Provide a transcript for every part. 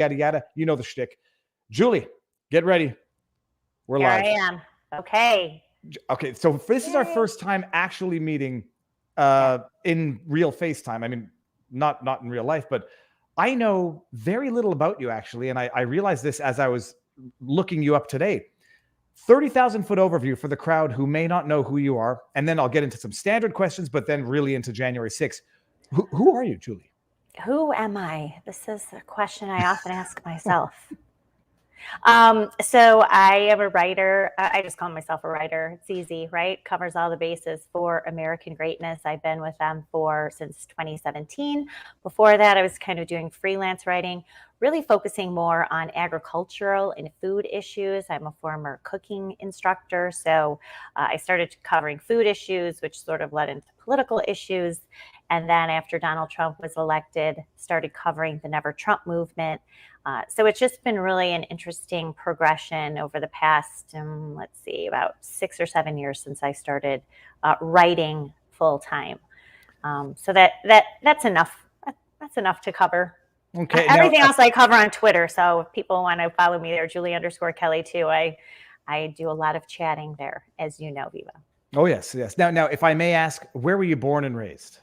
yada, yada. You know the shtick. Julie, get ready. We're Here live. I am. Okay. Okay, so this is our first time actually meeting in real FaceTime. I mean, not in real life, but I know very little about you actually, and I realized this as I was looking you up today. 30,000 foot overview for the crowd who may not know who you are, and then I'll get into some standard questions, but then really into January 6th. Who are you, Julie? Who am I? This is a question I often ask myself. So I am a writer. I just call myself a writer. It's easy, right? Covers all the bases for American greatness. I've been with them since 2017. Before that, I was kind of doing freelance writing, really focusing more on agricultural and food issues. I'm a former cooking instructor, so I started covering food issues, which sort of led into political issues. And then after Donald Trump was elected, started covering the Never Trump movement. So it's just been really an interesting progression over the past, about 6 or 7 years since I started writing full time. So that's enough. That's enough to cover. Okay. Everything else I cover on Twitter. So if people want to follow me there, Julie_Kelly too. I do a lot of chatting there, as you know, Viva. Oh yes, yes. Now, if I may ask, where were you born and raised?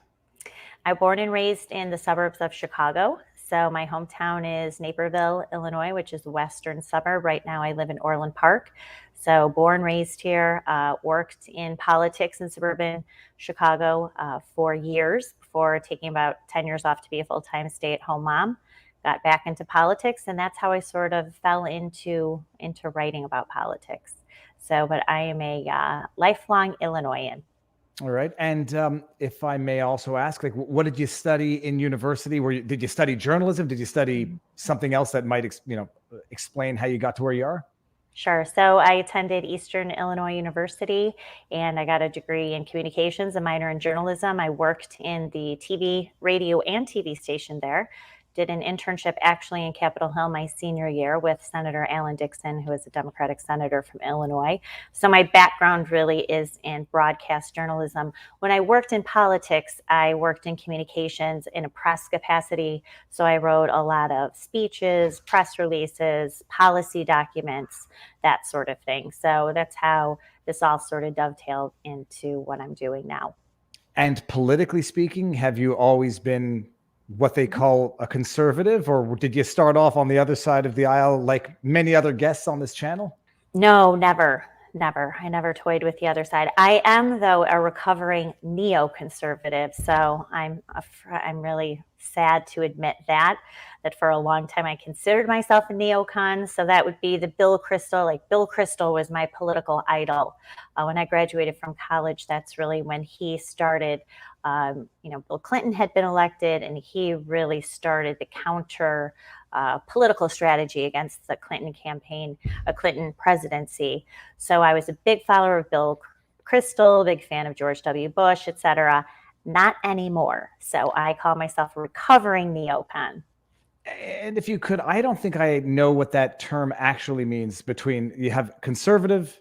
I was born and raised in the suburbs of Chicago. So my hometown is Naperville, Illinois, which is a western suburb. Right now I live in Orland Park. So born, raised here, worked in politics in suburban Chicago for years before taking about 10 years off to be a full-time stay-at-home mom. Got back into politics, and that's how I sort of fell into writing about politics. So, but I am a lifelong Illinoisan. All right. And if I may also ask, like, what did you study in university? Did you study journalism? Did you study something else that might, explain how you got to where you are? Sure. So I attended Eastern Illinois University, and I got a degree in communications, a minor in journalism. I worked in the TV, radio, and TV station there. Did an internship actually in Capitol Hill my senior year with Senator Alan Dixon, who is a Democratic senator from Illinois. So my background really is in broadcast journalism. When I worked in politics, I worked in communications in a press capacity. So I wrote a lot of speeches, press releases, policy documents, that sort of thing. So that's how this all sort of dovetailed into what I'm doing now. And politically speaking, have you always been what they call a conservative, or did you start off on the other side of the aisle like many other guests on this channel? No, never. I never toyed with the other side. I am, though, a recovering neoconservative. So I'm really sad to admit that for a long time I considered myself a neocon. So that would be the Bill Kristol. Like Bill Kristol was my political idol. When I graduated from college, that's really when he started. Bill Clinton had been elected, and he really started the counter political strategy against the Clinton campaign, a Clinton presidency. So I was a big follower of Bill Kristol, big fan of George W. Bush, etc. Not anymore. So I call myself a recovering neocon. And if you could, I don't think I know what that term actually means. Between you have conservative